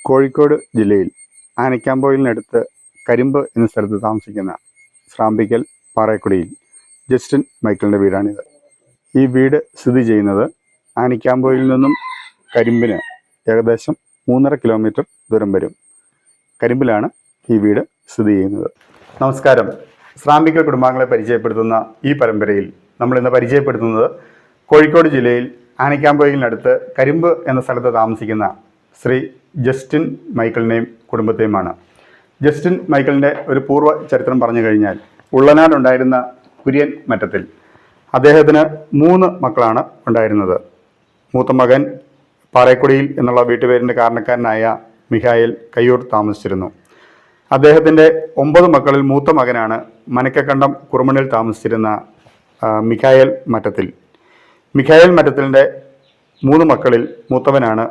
കോഴിക്കോട് ജില്ലയിൽ ആനക്കാംപൊയിലിനടുത്ത് കരിമ്പ് എന്ന സ്ഥലത്ത് താമസിക്കുന്ന ശ്രാമ്പിക്കൽ പാറേക്കുടിയിൽ ജസ്റ്റിൻ മൈക്കിളിൻ്റെ വീടാണിത്. ഈ വീട് സ്ഥിതി ചെയ്യുന്നത് ആനക്കാംപൊയിലിൽ നിന്നും കരിമ്പിന് ഏകദേശം 3.5 കിലോമീറ്റർ ദൂരം വരും. കരിമ്പിലാണ് ഈ വീട് സ്ഥിതി ചെയ്യുന്നത്. നമസ്കാരം. ശ്രാമ്പിക്കൽ കുടുംബാംഗങ്ങളെ പരിചയപ്പെടുത്തുന്ന ഈ പരമ്പരയിൽ നമ്മളിന്ന് പരിചയപ്പെടുത്തുന്നത് കോഴിക്കോട് ജില്ലയിൽ ആനക്കാംപൊയിലിനടുത്ത് കരിമ്പ് എന്ന സ്ഥലത്ത് താമസിക്കുന്ന ശ്രീ ജസ്റ്റിൻ മൈക്കിളിനെയും കുടുംബത്തെയുമാണ്. ജസ്റ്റിൻ മൈക്കിളിൻ്റെ ഒരു പൂർവ്വ ചരിത്രം പറഞ്ഞു കഴിഞ്ഞാൽ, ഉള്ളനാടുണ്ടായിരുന്ന കുര്യൻ മറ്റത്തിൽ അദ്ദേഹത്തിന് 3 മക്കളാണ് ഉണ്ടായിരുന്നത്. മൂത്ത മകൻ പാറേക്കുടിയിൽ എന്നുള്ള വീട്ടുപേരിൻ്റെ കാരണക്കാരനായ മിഖായേൽ കയ്യൂർ താമസിച്ചിരുന്നു. അദ്ദേഹത്തിൻ്റെ 9 മക്കളിൽ മൂത്ത മകനാണ് മനക്കക്കണ്ടം കുറുമണ്ണിൽ താമസിച്ചിരുന്ന മിഖായേൽ മറ്റത്തിൽ. മിഖായേൽ മറ്റത്തിൻ്റെ 3 മക്കളിൽ മൂത്തവനാണ്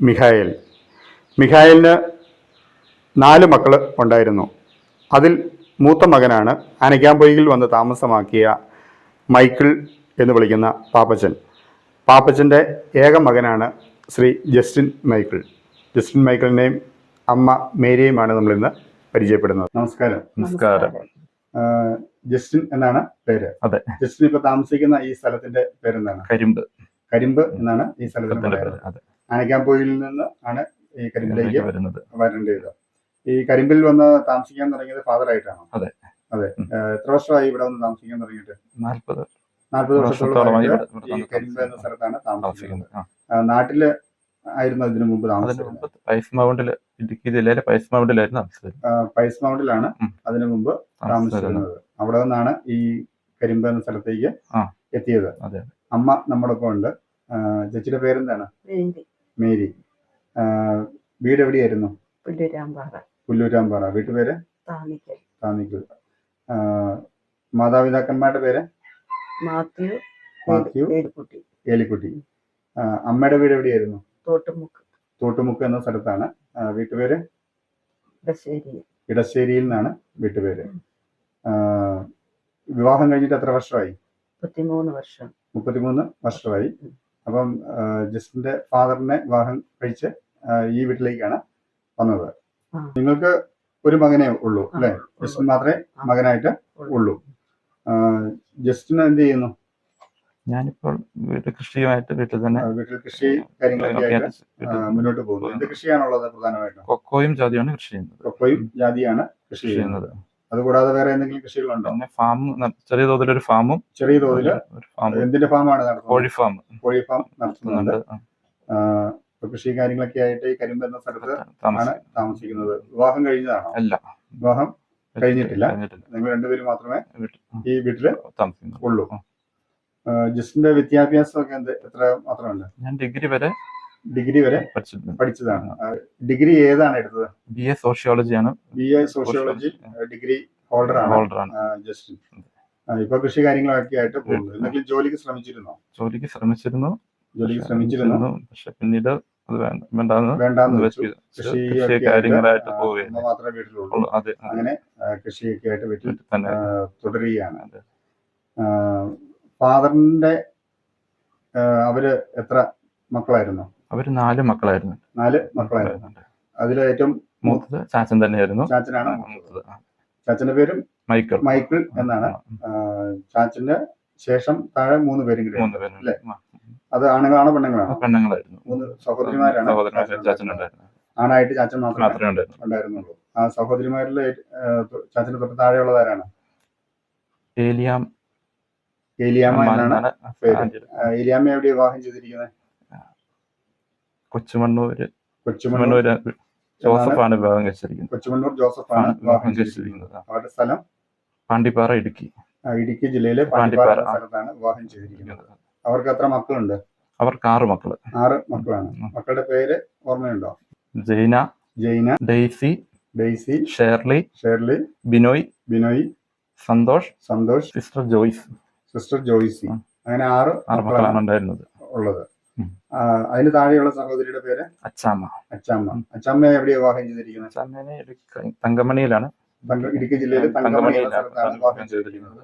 മിഖായേൽ. മിഖായേലിന് 4 മക്കൾ ഉണ്ടായിരുന്നു. അതിൽ മൂത്ത മകനാണ് ആനക്കാംപൊയിലിൽ വന്ന് താമസമാക്കിയ മൈക്കിൾ എന്ന് വിളിക്കുന്ന പാപ്പച്ചൻ. പാപ്പച്ചൻ്റെ ഏക മകനാണ് ശ്രീ ജസ്റ്റിൻ മൈക്കിൾ. ജസ്റ്റിൻ മൈക്കിളിനെയും അമ്മ മേരിയുമാണ് നമ്മളിന്ന് പരിചയപ്പെടുന്നത്. നമസ്കാരം. നമസ്കാരം. ജസ്റ്റിൻ എന്നാണ് പേര്. അതെ. ജസ്റ്റിൻ ഇപ്പൊ താമസിക്കുന്ന ഈ സ്ഥലത്തിന്റെ പേരെന്താണ്? കരിമ്പ്. കരിമ്പ് എന്നാണ് ഈ സ്ഥലത്തിന്റെ പേര്. ആനക്കാംപൊയിലിൽ നിന്ന് ആണ് ഈ കരിമ്പിലേക്ക് വരേണ്ടത്. ഈ കരിമ്പിൽ വന്ന് താമസിക്കാൻ തുടങ്ങിയത് ഫാദർ ആയിട്ടാണോ? അതെ. അതെ. എത്ര വർഷമായി ഇവിടെ വന്ന് താമസിക്കാൻ തുടങ്ങിയിട്ട്? 40 വർഷത്തോളം ഈ കരിമ്പ് എന്ന സ്ഥലത്താണ് താമസിക്കുന്നത്. നാട്ടില് ആയിരുന്നു ഇതിനു മുമ്പ് താമസിച്ചത്? ഇടുക്കി ജില്ലയിലെ പൈസ് മൗണ്ടിലായിരുന്നു താമസിച്ചത്. പൈസ് മൗണ്ടിലാണ് അതിനു മുമ്പ് താമസിച്ചിരുന്നത്. അവിടെ നിന്നാണ് ഈ കരിമ്പ് എന്ന സ്ഥലത്തേക്ക് എത്തിയത്. അമ്മ നമ്മോടൊപ്പം ഉണ്ട്. ചേച്ചിയുടെ പേരെന്താണ്? മേരി. വീട് എവിടെയായിരുന്നു? പുല്ലൂരാമ്പാറ. വീട്ടുപേര്? താന്നിക്കൽ. മാതാപിതാക്കന്മാരുടെ പേര്? മാത്യു, ഏലിക്കുട്ടി. അമ്മയുടെ വീട് എവിടെയായിരുന്നു? തോട്ടുമുക്ക് എന്ന സ്ഥലത്താണ്. വീട്ടുപേര്? ഇടശ്ശേരിയിൽ നിന്നാണ് വീട്ടുപേര്. വിവാഹം കഴിഞ്ഞിട്ട് എത്ര വർഷമായി? 33 വർഷമായി. അപ്പം ജസ്റ്റിന്റെ ഫാദറിനെ വിവാഹം കഴിച്ച് ഈ വീട്ടിലേക്കാണ് വന്നത്. നിങ്ങൾക്ക് ഒരു മകനേ ഉള്ളൂ അല്ലെ? ജസ്റ്റിൻ മാത്രമേ മകനായിട്ട് ഉള്ളൂ. ജസ്റ്റിൻ എന്ത് ചെയ്യുന്നു? ഞാനിപ്പോൾ കൃഷിയുമായിട്ട് വീട്ടിൽ കൃഷി കാര്യങ്ങളൊക്കെ ആയിട്ട് മുന്നോട്ട് പോകുന്നു. എന്ത് കൃഷിയാണുള്ളത് പ്രധാനമായിട്ടും? കൊക്കോയും ജാതിയാണ് കൃഷി ചെയ്യുന്നത്. കൊക്കോയും ജാതിയാണ് കൃഷി ചെയ്യുന്നത്. അതുകൂടാതെ വേറെ എന്തെങ്കിലും കൃഷികളുണ്ടോ? ഫാം, ചെറിയ തോതിലൊരു ഫാമും. ചെറിയ തോതില് എന്തിന്റെ ഫാമാണ് നടത്തുന്നത്? കോഴി ഫാം നടത്തുന്നുണ്ട്. കൃഷി കാര്യങ്ങളൊക്കെ ആയിട്ട് ഈ കരിമ്പ് എന്ന സ്ഥലത്ത് ആണ് താമസിക്കുന്നത്. വിവാഹം കഴിഞ്ഞതാണോ? അല്ല, വിവാഹം കഴിഞ്ഞിട്ടില്ല. നിങ്ങൾ രണ്ടുപേരും മാത്രമേ ഈ വീട്ടില് ഉള്ളൂ. ജസ്റ്റിന്റെ വിദ്യാഭ്യാസമൊക്കെ എത്ര മാത്രമല്ല? ഞാൻ ഡിഗ്രി വരെ പഠിച്ചതാണ്. ഡിഗ്രി ഏതാണ് എടുത്തത്? BA സോഷ്യോളജിയാണ്. BA സോഷ്യോളജി ഡിഗ്രി ഹോൾഡറാണ് ജസ്റ്റിൻ. ഇപ്പൊ കൃഷി കാര്യങ്ങളൊക്കെ ആയിട്ട് പോകുന്നു. എന്തെങ്കിലും ജോലിക്ക് ശ്രമിച്ചിരുന്നോ? ജോലിക്ക് ശ്രമിച്ചിരുന്നു. പക്ഷെ പിന്നീട് അത് വേണ്ടാന്ന് വെച്ചു. കാര്യങ്ങളായിട്ട് മാത്രമേ വീട്ടിലുള്ളൂ. അങ്ങനെ കൃഷിയൊക്കെ ആയിട്ട് വീട്ടിൽ തുടരുകയാണ്. ഫാദറിന്റെ അവര് എത്ര മക്കളായിരുന്നു? അവര് 4 മക്കളായിരുന്നു. 4 മക്കളായിരുന്നു. അതിൽ ഏറ്റവും മൂത്തത് ചാച്ചൻ തന്നെയായിരുന്നു. ചാച്ചനാണ് മൂത്തത്. ചാച്ചന്റെ പേരും മൈക്കിൾ എന്നാണ്. ചാച്ചന്റെ ശേഷം താഴെ 3 പേരും അല്ലേ? അത് ആണുങ്ങളാണോ പെണ്ണുങ്ങളാണോ? പെണ്ണുങ്ങളായിരുന്നു. 3 സഹോദരിമാരാണ്. ആണായിട്ട് ചാച്ചൻ മാത്രമേ ഉണ്ടായിരുന്നുള്ളൂ. ആ സഹോദരിമാരിൽ ചാച്ചന് തൊട്ട് താഴെയുള്ളതാരാണ്? ഏലിയാമ്മ എന്നാണ് പേര്. ഏലിയാമ്മ എവിടെ വിവാഹം ചെയ്തിരിക്കുന്നത്? കൊച്ചുമണ്ണൂർ ജോസഫാണ് വിവാഹം കഴിച്ചിരിക്കുന്നത്. കൊച്ചുമണ്ണൂർ ജോസഫാണ് വിവാഹം ചെയ്തിരിക്കുന്നത്. അവരുടെ സ്ഥലം പാണ്ടിപ്പാറ, ഇടുക്കി ജില്ലയിലെ പാണ്ടിപ്പാറ സ്ഥലത്താണ് വിവാഹം ചെയ്തിരിക്കുന്നത്. അവർക്ക് എത്ര മക്കളുണ്ട്? അവർക്ക് 6 മക്കള്. 6 മക്കളാണ്. മക്കളുടെ പേര് ഓർമ്മയുണ്ടോ? Jaina, Daisy, Shirley, Binoy, Santhosh, sister Joicy. അങ്ങനെ 6 മക്കളാണ് ഉണ്ടായിരുന്നത് ഉള്ളത്. അതിന് താഴെയുള്ള സഹോദരിയുടെ പേര് അച്ചാമ്മ എവിടെ വിവാഹം ചെയ്തിരിക്കുന്നത്? തങ്കമണിയിലാണ്. ഇടുക്കി ജില്ലയിലെ തങ്കമണി എന്ന സ്ഥലത്താണ് വിവാഹം ചെയ്തിരിക്കുന്നത്.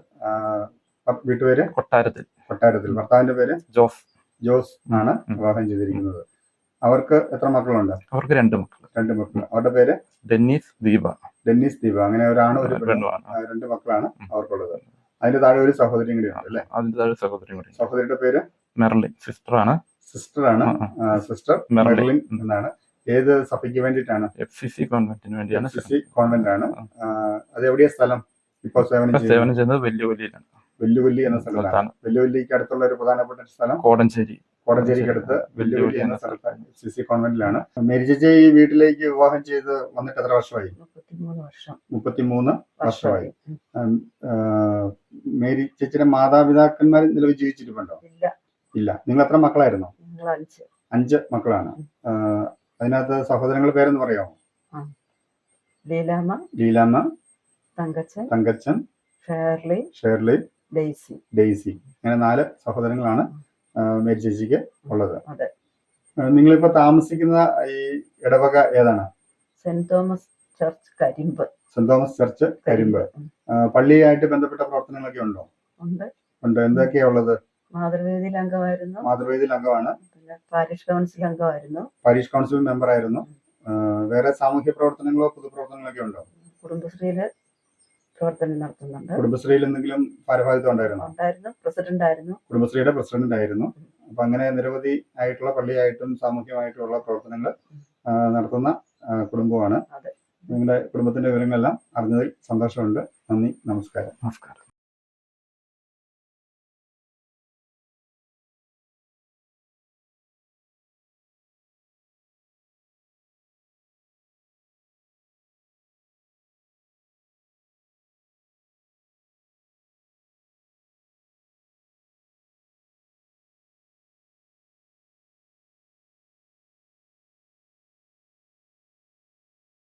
വീട്ടുപേര്? കൊട്ടാരത്തിൽ. ഭർത്താവിന്റെ പേര് ജോസ് ആണ് വിവാഹം ചെയ്തിരിക്കുന്നത്. അവർക്ക് എത്ര മക്കളുണ്ട്? അവർക്ക് 2 മക്കൾ. 2 മക്കൾ. അവരുടെ പേര്? ഡെന്നീസ്, ദീപ. ഡെന്നീസ്, ദീപ. അങ്ങനെ ഒരാണ് ഒരു പെണ്ണും. പെണ്ണുമാണ്. 2 മക്കളാണ് അവർക്കുള്ളത്. അതിന്റെ താഴെ ഒരു സഹോദരിയും കൂടി ഉണ്ട് അല്ലേ? അതിന്റെ താഴെ സഹോദരിയും കൂടി. സഹോദരിയുടെ പേര്? മെർലിൻ. സിസ്റ്ററാണ്. സിസ്റ്റർ മെർലിൻ എന്നാണ്. ഏത് സഭയ്ക്ക് വേണ്ടിയിട്ടാണ്? FCC കോൺവെന്റിന് വേണ്ടിയാണ്. FCC കോൺവെന്റ് ആണ്. അത് എവിടെയാ സ്ഥലം? ഇപ്പോൾ സേവനം ചെയ്യുന്നത് വെല്ലുവിളിയിലാണ്. വെല്ലുവിളി എന്ന സ്ഥലത്താണ്. വെല്ലുവിളിക്ക് അടുത്തുള്ള ഒരു പ്രധാനപ്പെട്ട സ്ഥലം കോടഞ്ചേരിക്ക് അടുത്ത് വെല്ലുവിളി എന്ന സ്ഥലത്ത് FCC കോൺവെന്റിലാണ്. മേരി ചേച്ചി ഈ വീട്ടിലേക്ക് വിവാഹം ചെയ്ത് വന്നിട്ട് എത്ര വർഷമായി? 33 വർഷമായി. മേരി ചേച്ചിയുടെ മാതാപിതാക്കന്മാർ നിലവിൽ ജീവിച്ചിട്ടുണ്ടോ? ഇല്ല. നിങ്ങൾ എത്ര മക്കളായിരുന്നു? 5 മക്കളാണ്. അതിനകത്ത് സഹോദരങ്ങളുടെ പേരെന്ന് പറയാമോ? ലീലാമ്മ, തങ്കച്ചൻ, ഷേർലി, ഡെയ്സി. അങ്ങനെ 4 സഹോദരങ്ങളാണ് മേരി ചേച്ചിക്ക് ഉള്ളത്. നിങ്ങളിപ്പോ താമസിക്കുന്ന ഈ ഇടവക ഏതാണ്? സെന്റ് തോമസ് ചർച്ച് കരിമ്പ്. പള്ളിയായിട്ട് ബന്ധപ്പെട്ട പ്രവർത്തനങ്ങളൊക്കെ ഉണ്ടോ? ഉണ്ട്. എന്തൊക്കെയാ ഉള്ളത്? മാതൃവേദിയിൽ അംഗമാണ്. പാരിഷ് കൗൺസിൽ അംഗമായിരുന്നു. പാരിഷ് കൗൺസിൽ മെമ്പർ ആയിരുന്നു. വേറെ സാമൂഹ്യ പ്രവർത്തനങ്ങളോ പൊതുപ്രവർത്തനങ്ങളൊക്കെ ഉണ്ടോ? കുടുംബശ്രീയില് പ്രവർത്തനം നടത്തുന്നുണ്ട്. കുടുംബശ്രീയിൽ എന്തെങ്കിലും ഭാരവാഹിത്വം ഉണ്ടായിരുന്നു? കുടുംബശ്രീയുടെ പ്രസിഡന്റ് ആയിരുന്നു. അപ്പൊ അങ്ങനെ നിരവധി ആയിട്ടുള്ള പള്ളിയായിട്ടും സാമൂഹ്യമായിട്ടുള്ള പ്രവർത്തനങ്ങൾ നടത്തുന്ന കുടുംബമാണ്. നിങ്ങളുടെ കുടുംബത്തിന്റെ വിവരങ്ങളെല്ലാം അറിഞ്ഞതിൽ സന്തോഷമുണ്ട്. നന്ദി. നമസ്കാരം.